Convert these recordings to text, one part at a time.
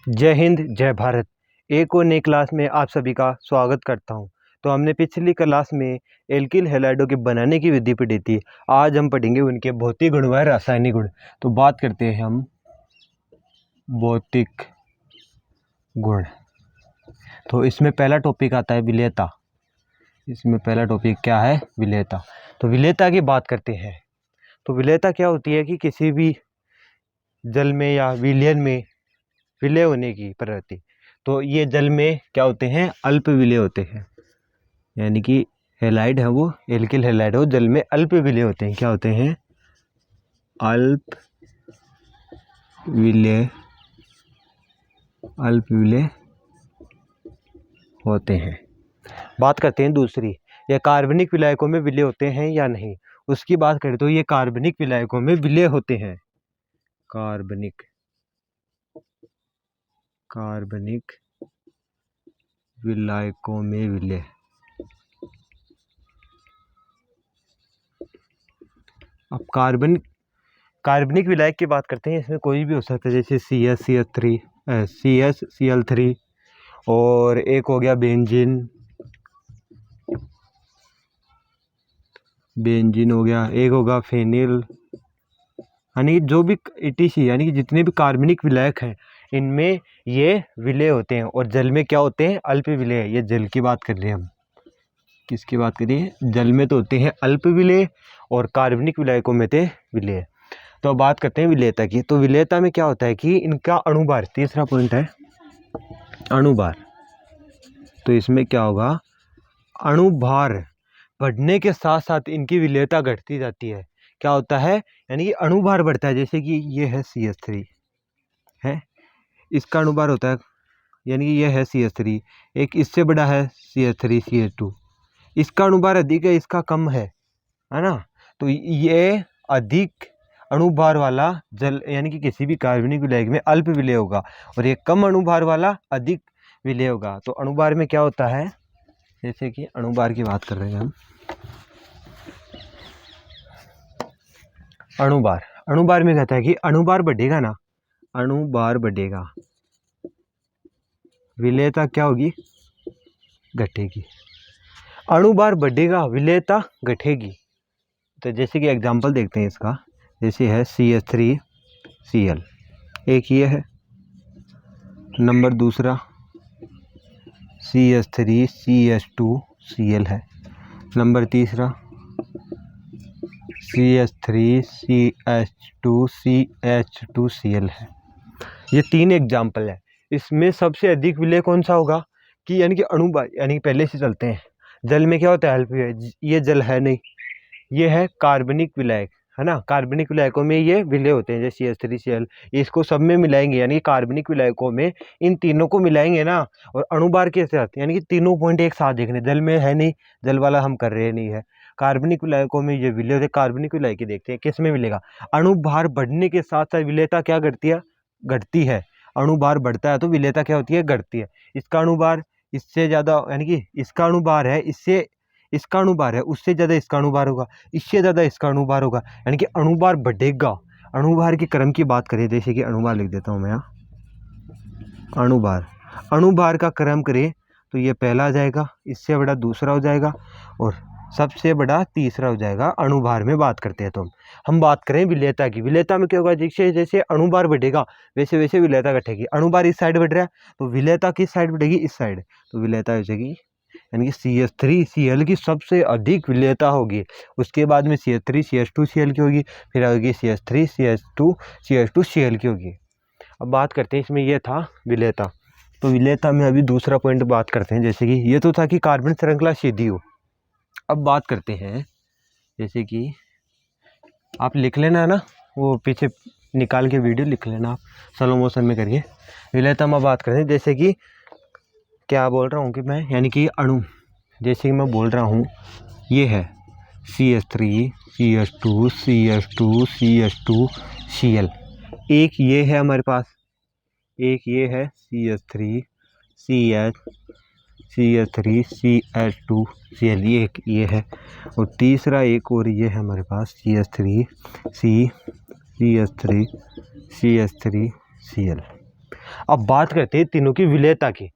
जय हिंद, जय भारत। एक और नई क्लास में आप सभी का स्वागत करता हूं। तो हमने पिछली क्लास में एल्किल हैलाइडों के बनाने की विधि पढ़ी थी। आज हम पढ़ेंगे उनके भौतिक गुण व रासायनिक गुण। तो बात करते हैं हम भौतिक गुण। तो इसमें पहला टॉपिक आता है विलेयता। इसमें पहला टॉपिक क्या है? विलेयता। तो विलेयता की बात करते हैं। तो विलेयता क्या होती है कि किसी भी जल में या विलयन में विलय होने की प्रवृत्ति। तो ये जल में क्या होते हैं? अल्प विलय होते हैं, यानी कि हैलाइड है वो एल्किल हैलाइड हो, जल में अल्प विलय होते हैं। क्या होते हैं? अल्प विलय, अल्प विलय होते हैं। बात करते हैं दूसरी, ये कार्बनिक विलायकों में विलय होते हैं या नहीं। उसकी बात करें तो ये कार्बनिक विलायकों में विलय होते हैं। कार्बनिक विलायकों में विलय। अब कार्बनिक विलायक की बात करते हैं। इसमें कोई भी हो सकता है, जैसे CH, और एक हो गया बेंजीन हो गया, एक होगा फेनिल, यानी जो भी ETC, यानी कि जितने भी कार्बनिक विलायक हैं इनमें ये विलय होते हैं। और जल में क्या होते हैं? अल्प विलय। ये जल की बात कर रहे हैं हम। किसकी बात करिए? जल में तो होते हैं अल्प विलय और कार्बनिक विलायकों में थे विलय। तो अब बात करते हैं विलेयता की। तो विलेयता में क्या होता है कि इनका अणुभार, तीसरा पॉइंट है अणुभार। तो इसमें क्या होगा? अणुभार बढ़ने के साथ साथ इनकी विलेयता घटती जाती है। क्या होता है? यानी कि अणुभार बढ़ता है। जैसे कि ये है CH3 है, इसका अणुभार होता है, यानी कि ये है CH3, एक इससे बड़ा है CH3CH2, इसका अणुभार अधिक है, इसका कम है ना। तो ये अधिक अणुभार वाला जल, यानी कि किसी भी कार्बनिक विलायक में अल्प विलय होगा, और ये कम अणुभार वाला अधिक विलय होगा। तो अणुभार में क्या होता है? जैसे कि अणुभार की बात कर रहे हैं हम। अणुभार में कहता है कि अणुभार बढ़ेगा ना, अणुभार बढ़ेगा, विलेयता क्या होगी? घटेगी। अणुभार बढ़ेगा, विलेयता घटेगी। तो जैसे कि एग्जांपल देखते हैं इसका। जैसे है CH3Cl, एक ये है, नंबर दूसरा CH3CH2Cl है, नंबर तीसरा CH3CH2CH2Cl है। ये तीन एग्जाम्पल है। इसमें सबसे अधिक विलय कौन सा होगा? कि यानी कि अणुभार, यानी कि पहले से चलते हैं। जल में क्या होता है? अल्प विलय। ये जल है नहीं, ये है कार्बनिक विलायक, है ना। कार्बनिक विलायकों में ये विलय होते हैं, जैसे CH3Cl। इसको सब में मिलाएंगे, यानी कार्बनिक विलायकों में इन तीनों को मिलाएंगे ना, और अणुभार के साथ, यानी कि तीनों पॉइंट एक साथ देखने। जल में है नहीं, जल वाला हम कर रहे नहीं है। कार्बनिक विलायकों में ये विलय होते हैं। कार्बनिक विलायक देखते हैं किस में मिलेगा। अणुभार बढ़ने के साथ साथ विलेयता क्या घटती है? घटती है। अणुभार बढ़ता है तो विलेयता क्या होती है? घटती है। इसका अणुभार इससे ज्यादा, यानी कि इसका अणुभार है, इससे इसका अणुभार है, उससे ज़्यादा इसका अणुभार होगा, इससे ज़्यादा इसका अणुभार होगा, यानी कि अणुभार बढ़ेगा। अणुभार के क्रम की बात करें, जैसे कि अणुभार लिख देता हूँ मैं यहाँ। अणुभार का क्रम करें तो ये पहला आ जाएगा, इससे बड़ा दूसरा हो जाएगा, और सबसे बड़ा तीसरा हो जाएगा। अणुभार में बात करते हैं तो हम बात करें विलेयता की। विलेयता में क्या होगा? जैसे जैसे अणुभार बढ़ेगा वैसे वैसे विलेयता घटेगी। अणुभार इस साइड बढ़ रहा है तो विलेयता किस साइड बढ़ेगी? इस साइड। तो विलेयता हो जाएगी, यानी कि CH3Cl की सबसे अधिक विलेयता होगी। उसके बाद में CH3CH2Cl की होगी, फिर होगी CH3CH2CH2Cl की होगी। अब बात करते हैं, इसमें ये था विलेयता। तो विलेयता में अभी दूसरा पॉइंट बात करते हैं। जैसे कि ये तो था कि कार्बन श्रृंखला सीधी हो। अब बात करते हैं, जैसे कि आप लिख लेना ना, वो पीछे निकाल के वीडियो लिख लेना आप, स्लो मोशन में करिए। विलेयता में बात करते हैं, जैसे कि क्या बोल रहा हूँ कि मैं, यानी कि अणु, जैसे कि मैं बोल रहा हूँ ये है CH3CH2CH2CH2Cl, एक ये है हमारे पास, एक ये है CH3CH2Cl, ये है, और तीसरा एक और ये है हमारे पास CH3CH3Cl। अब बात करते हैं तीनों की विलेयता की,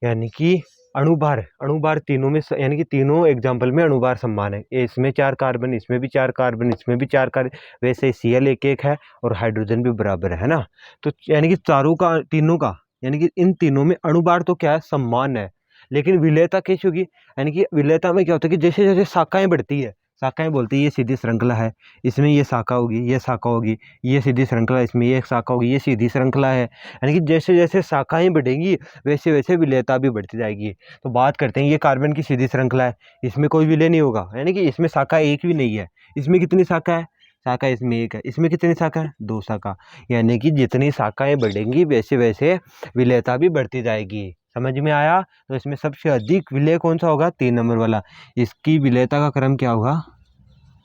यानी कि अणुभार तीनों में यानी कि तीनों एग्जाम्पल में अणुभार समान है। इसमें 4 कार्बन, इसमें भी 4 कार्बन, इसमें भी 4 कार्बन, वैसे Cl एक एक है और हाइड्रोजन भी बराबर है ना। तो यानी कि तीनों का यानी कि इन तीनों में अणुभार तो क्या है, समान है, लेकिन विलेयता कैसी होगी, यानी कि विलेयता में क्या होता है कि जैसे जैसे शाखाएं बढ़ती है, शाखाएं बोलती है ये सीधी श्रृंखला है, इसमें ये शाखा होगी, ये शाखा होगी, ये सीधी श्रृंखला, इसमें ये शाखा होगी, ये सीधी श्रृंखला है, यानी कि जैसे जैसे शाखाएं बढ़ेंगी वैसे वैसे विलेयता भी बढ़ती जाएगी। तो बात करते हैं, ये कार्बन की सीधी श्रृंखला है, इसमें कोई विलय नहीं होगा, यानी कि इसमें शाखा एक भी नहीं है। इसमें कितनी शाखा है, शाखा इसमें एक है, इसमें कितनी शाखा है, 2 शाखा, यानी कि जितनी शाखाएं बढ़ेंगी वैसे वैसे विलेयता भी बढ़ती जाएगी। समझ में आया। तो इसमें सबसे अधिक विलेय कौन सा होगा, 3 नंबर वाला। इसकी विलेयता का क्रम क्या होगा,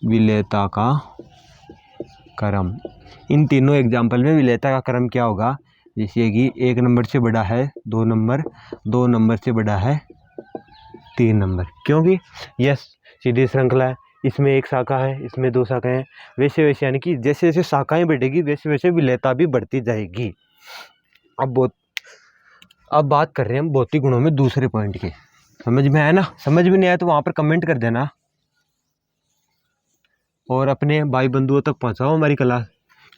विलेयता का क्रम, इन तीनों एग्जाम्पल में विलेयता का क्रम क्या होगा, जैसे कि 1 नंबर से बड़ा है 2 नंबर, 2 नंबर से बड़ा है 3 नंबर, क्योंकि यह सीधी श्रृंखला है, इसमें एक शाखा है, इसमें 2 शाखाएं हैं, वैसे वैसे यानी कि जैसे जैसे शाखाएं बढ़ेगी वैसे वैसे विलेयता भी बढ़ती जाएगी। अब बात कर रहे हैं हम भौतिक गुणों में दूसरे पॉइंट की। समझ में आया ना, समझ में नहीं आया तो वहां पर कमेंट कर देना और अपने भाई बंधुओं तक पहुंचाओ हमारी क्लास,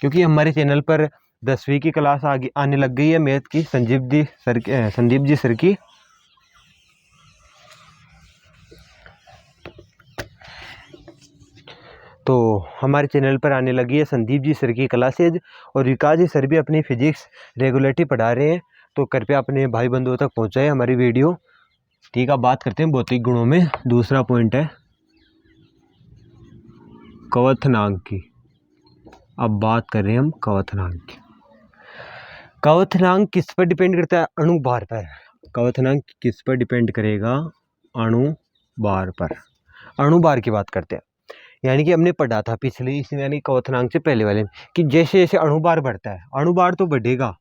क्योंकि हमारे चैनल पर 10वीं की क्लास आने लग गई है मैथ की, संदीप जी सर की। तो हमारे चैनल पर आने लगी है संदीप जी सर की क्लासेज, और विकास जी सर भी अपनी फिजिक्स रेगुलरली पढ़ा रहे हैं, तो कृपया अपने भाई बंधुओं तक पहुंचाए हमारी वीडियो। ठीक है, बात करते हैं भौतिक गुणों में दूसरा पॉइंट है क्वथनांक की। अब बात कर रहे हैं हम क्वथनांक की। क्वथनांक किस पर डिपेंड करता है, अणुभार पर। क्वथनांक किस पर डिपेंड करेगा, अणुभार पर। अणुभार की बात करते हैं, यानी कि हमने पढ़ा था पिछले इसमें यानी क्वथनांक से पहले वाले में कि जैसे जैसे अणुभार बढ़ता है, अणुभार तो बढ़ेगा,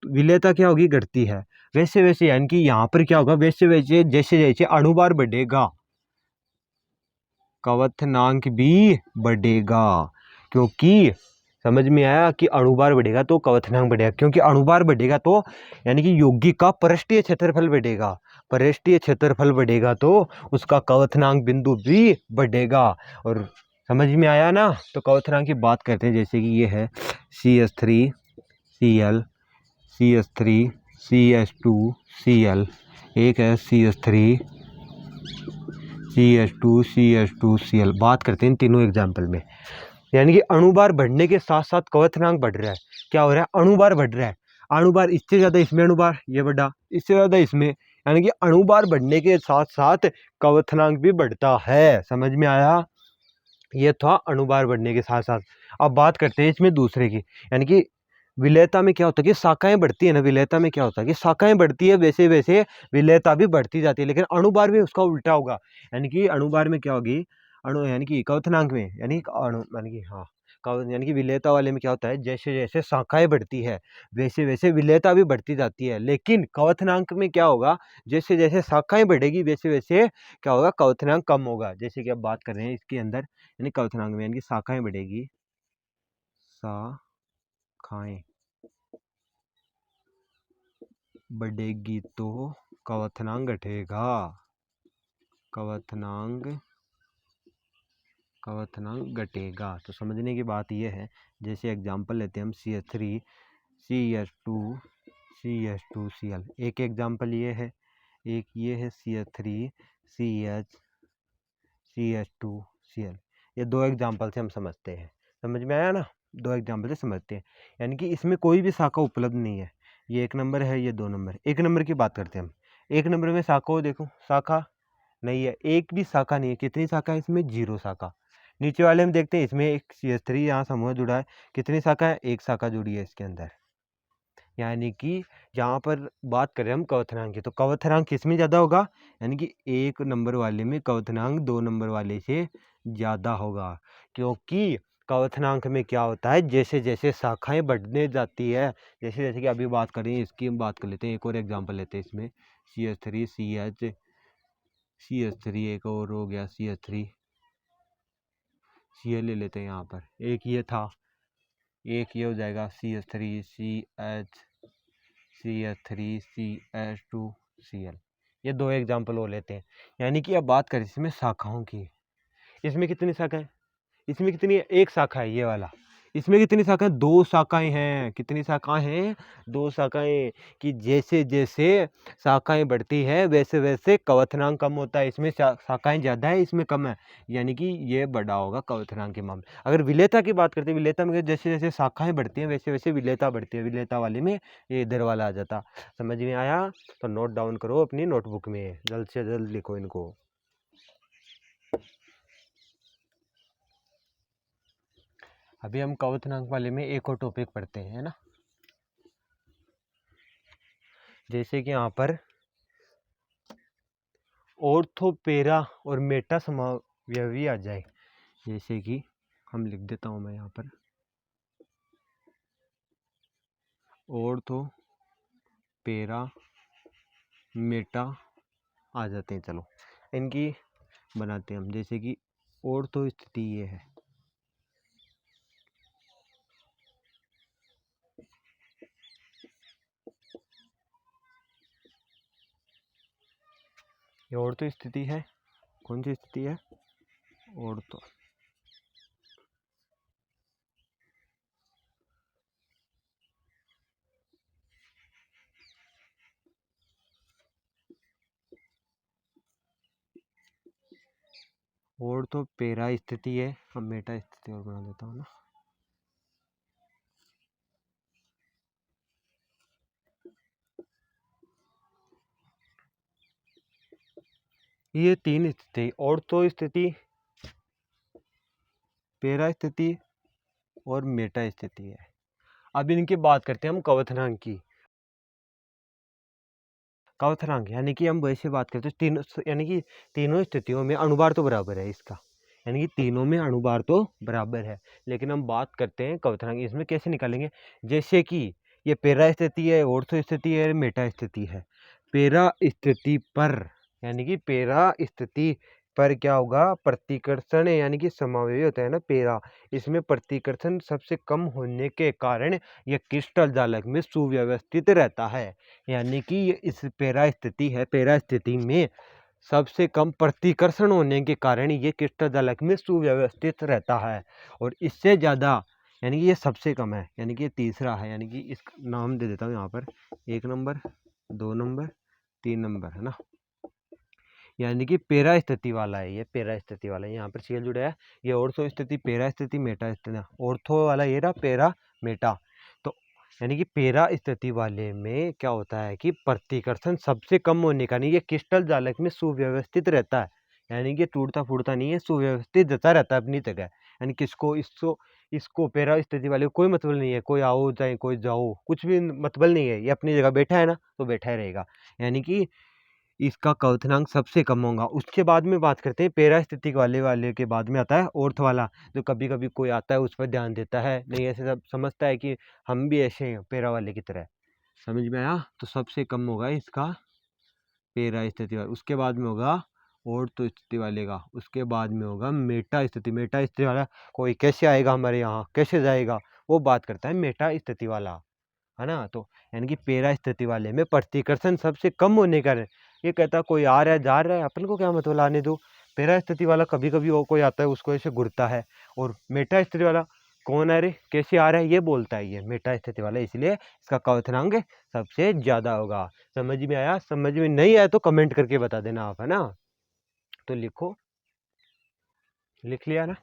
विलेयता क्या होगी, घटती है, वैसे वैसे यानी कि यहाँ पर क्या होगा, वैसे वैसे जैसे जैसे अणुभार बढ़ेगा क्वथनांक भी बढ़ेगा। क्योंकि समझ में आया कि अणुभार बढ़ेगा तो क्वथनांक बढ़ेगा, क्योंकि अणुभार बढ़ेगा तो यानी कि यौगिक का पृष्ठीय क्षेत्रफल बढ़ेगा, पृष्ठीय क्षेत्रफल बढ़ेगा तो उसका क्वथनांक बिंदु भी बढ़ेगा। और समझ में आया ना। तो क्वथनांक की बात करते हैं, जैसे कि ये है CH3Cl, CH3CH2Cl, एक है CH3CH2CH2Cl। बात करते हैं इन तीनों एग्जाम्पल में, यानी कि अणुभार बढ़ने के साथ साथ क्वथनांक बढ़ रहा है। क्या हो रहा है, अणुभार बढ़ रहा है, अणुभार इससे ज्यादा इसमें अणुभार ये बढ़ा, इससे ज्यादा इसमें, यानी कि अणुभार बढ़ने के साथ साथ क्वथनांक भी बढ़ता है। समझ में आया, ये था अणुभार बढ़ने के साथ साथ। अब बात करते हैं इसमें दूसरे की, यानी कि विलेयता में क्या होता है कि शाखाएं बढ़ती है ना, विलेयता में क्या होता है कि शाखाएं बढ़ती है वैसे वैसे विलेयता भी बढ़ती जाती है, लेकिन अणुभार में उसका उल्टा होगा। यानी कि अणुभार में क्या होगी, यानी कि क्वथनांक में यानी यानी कि हाँ यानी कि विलेयता वाले में क्या होता है, जैसे जैसे शाखाएं बढ़ती है वैसे वैसे विलेयता भी बढ़ती जाती है, लेकिन क्वथनांक में क्या होगा, जैसे जैसे शाखाएं बढ़ेगी वैसे वैसे क्या होगा, क्वथनांक कम होगा। जैसे कि अब बात कर रहे हैं इसके अंदर, यानी क्वथनांक में यानी कि शाखाएं बढ़ेगी, शाखाएं बढ़ेगी तो क्वथनांक घटेगा, क्वथनांक घटेगा। तो समझने की बात यह है, जैसे एग्जांपल लेते हैं हम CH3CH2CH2Cl, एक एग्जांपल ये है, एक ये है CH3CH2Cl। ये 2 एग्जांपल से हम समझते हैं। समझ में आया ना, 2 एग्जांपल से समझते हैं, यानी कि इसमें कोई भी शाखा उपलब्ध नहीं है। ये 1 नंबर है, ये 2 नंबर। 1 नंबर की बात करते हैं हम, 1 नंबर में शाखा हो, देखो शाखा नहीं है, एक भी शाखा नहीं है। कितनी शाखा है इसमें, 0 शाखा। नीचे वाले में देखते हैं, इसमें एक CH3 यहाँ समूह जुड़ा है, कितनी शाखा है, 1 शाखा जुड़ी है इसके अंदर। यानी कि यहाँ पर बात करें हम क्वथनांक की, तो क्वथनांक किस में ज़्यादा होगा, यानी कि 1 नंबर वाले में क्वथनांक 2 नंबर वाले से ज़्यादा होगा। क्योंकि क्वथनांक में क्या होता है, जैसे जैसे शाखाएं बढ़ने जाती है, जैसे जैसे कि अभी बात करें इसकी, हम बात कर लेते हैं, एक और एग्जाम्पल लेते हैं इसमें CH3 एक और हो गया CH3Cl ले लेते हैं। यहाँ पर एक ये था, एक ये हो जाएगा CH3CH CH3CH2Cl। ये दो एग्जाम्पल हो लेते हैं। यानी कि अब बात करें इसमें शाखाओं की, इसमें कितनी शाखाएं, इसमें कितनी है, एक शाखा है ये वाला। इसमें कितनी शाखाएं, दो शाखाएं हैं। कितनी शाखाएं हैं, दो शाखाएं। कि जैसे जैसे शाखाएं बढ़ती है वैसे वैसे कवथनांक कम होता है। इसमें शाखाएं ज़्यादा है, इसमें कम है, यानी कि ये बड़ा होगा कवथनांक के मामले। अगर विलेयता की बात करते हैं, विलेयता में जैसे जैसे शाखाएं बढ़ती हैं वैसे वैसे विलेयता बढ़ती है। विलेयता वाले में ये इधर वाला आ जाता। समझ में आया? तो नोट डाउन करो अपनी नोटबुक में, जल्द से जल्द लिखो इनको। अभी हम कवथनांक वाले में एक और टॉपिक पढ़ते हैं, है ना। जैसे कि यहाँ पर ऑर्थो, पैरा और मेटा समावयवी आ जाए। जैसे कि हम लिख देता हूँ मैं यहाँ पर, ऑर्थो, पैरा, मेटा आ जाते हैं। चलो इनकी बनाते हैं हम। जैसे कि ऑर्थो स्थिति ये है, ये ऑर्थो स्थिति है। कौन सी स्थिति है, ऑर्थो। ऑर्थो पैरा स्थिति है। अब मेटा स्थिति और बना देता हूँ ना। ये तीन स्थिति, ऑर्थो स्थिति, पैरा स्थिति और मेटा स्थिति है। अब इनकी बात करते हैं हम कवथनांक की। कवथनांक यानी कि हम वैसे बात करते हैं तीनों, यानी कि तीनों स्थितियों में अनुभार तो बराबर है इसका, यानी कि तीनों में अनुभार तो बराबर है। लेकिन हम बात करते हैं कवथनांक, इसमें कैसे निकालेंगे। जैसे कि ये पैरा स्थिति है, ऑर्थो स्थिति है, मेटा स्थिति है। पैरा स्थिति पर, यानी कि पैरा स्थिति पर क्या होगा, प्रतिकर्षण यानी कि समावेशी होता है ना पैरा, इसमें प्रतिकर्षण सबसे कम होने के कारण यह क्रिस्टल जालक में सुव्यवस्थित रहता है। यानी कि ये इस पैरा स्थिति है, पैरा स्थिति में सबसे कम प्रतिकर्षण होने के कारण ये क्रिस्टल जालक में सुव्यवस्थित रहता है। और इससे ज़्यादा, यानी कि ये सबसे कम है, यानी कि ये तीसरा है। यानी कि इसका नाम दे देता हूँ यहाँ पर, 1 नंबर, 2 नंबर, 3 नंबर, है ना। यानी कि पैरा स्थिति वाला है, ये पैरा स्थिति वाला है। यहाँ पर सीएल जुड़ा है। ये ऑर्थो स्थिति, पैरा स्थिति, मेटा स्थिति। ऑर्थो वाला ये रहा, पैरा, मेटा। तो यानी कि पैरा स्थिति वाले में क्या होता है कि प्रतिकर्षण सबसे कम होने का, नहीं ये क्रिस्टल जालक में सुव्यवस्थित रहता है। यानी कि टूटता फूटता नहीं है, सुव्यवस्थित जता रहता है अपनी जगह। यानी किसको, इसको पैरा स्थिति वाले को कोई मतलब नहीं है, कोई आओ चाहे कोई जाओ, कुछ भी मतलब नहीं है। ये अपनी जगह बैठा है ना, तो बैठा ही रहेगा। यानी कि इसका कवथनांक सबसे कम होगा। उसके बाद में बात करते हैं पैरा स्थिति वाले के बाद में आता है ऑर्थ वाला। जो कभी कभी कोई आता है उस पर ध्यान देता है, नहीं ऐसे सब समझता है कि हम भी ऐसे हैं पैरा वाले की तरह। समझ में आया? तो सबसे कम होगा इसका पैरा स्थिति वाला, उसके बाद में होगा ऑर्थ स्थिति वाले का, उसके बाद में होगा मेटा स्थिति। मेटा स्थिति वाला कोई कैसे आएगा हमारे यहाँ, कैसे जाएगा, वो बात करता है मेटा स्थिति वाला, है ना। तो यानी कि पैरा स्थिति वाले में प्रतिकर्षण सबसे कम होने का ये कहता कोई आ रहा है जा रहा है, अपन को क्या मतलब, आने दो। पैरा स्थिति वाला कभी कभी वो कोई आता है उसको ऐसे घुरता है, और मेटा स्थिति वाला कौन है रे, कैसे आ रहा है, ये बोलता है। ये मेटा स्थिति वाला, इसलिए इसका कवथनांक सबसे ज्यादा होगा। समझ में आया? समझ में नहीं आया तो कमेंट करके बता देना आप, है ना। तो लिखो, लिख लिया ना।